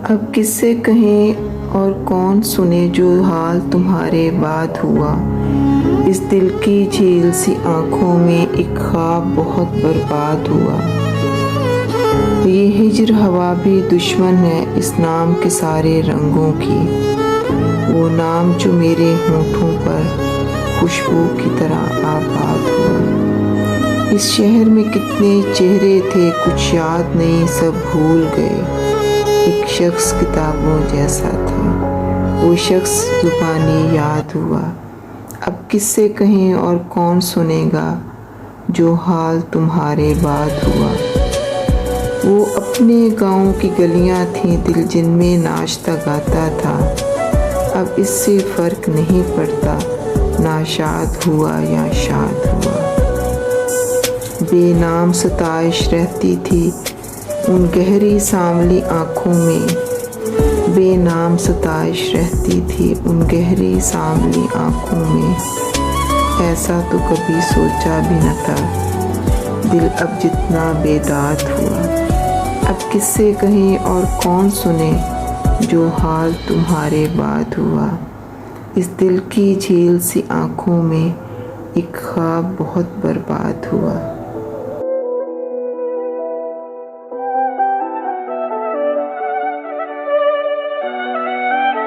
अब किससे कहें और कौन सुने जो हाल तुम्हारे बाद हुआ। इस दिल की झील सी आँखों में एक ख्वाब बहुत बर्बाद हुआ। ये हिज्र हवा भी दुश्मन है इस नाम के सारे रंगों की। वो नाम जो मेरे होठों पर खुशबू की तरह आबाद हुआ। इस शहर में कितने चेहरे थे कुछ याद नहीं, सब भूल गए। एक शख्स किताबों जैसा था, वो शख्स जुबानी याद हुआ। अब किससे कहें और कौन सुनेगा जो हाल तुम्हारे बाद हुआ। वो अपने गाँव की गलियां थीं दिल जिनमें नाचता गाता था। अब इससे फ़र्क नहीं पड़ता नाशाद हुआ या शाद हुआ। बेनाम सताइश रहती थी उन गहरी सांवली आँखों में। बेनाम सताइश रहती थी उन गहरी सांवली आँखों में। ऐसा तो कभी सोचा भी न था दिल अब जितना बेदाद हुआ। अब किससे कहें और कौन सुने जो हाल तुम्हारे बाद हुआ। इस दिल की झील सी आँखों में एक ख्वाब बहुत बर्बाद हुआ।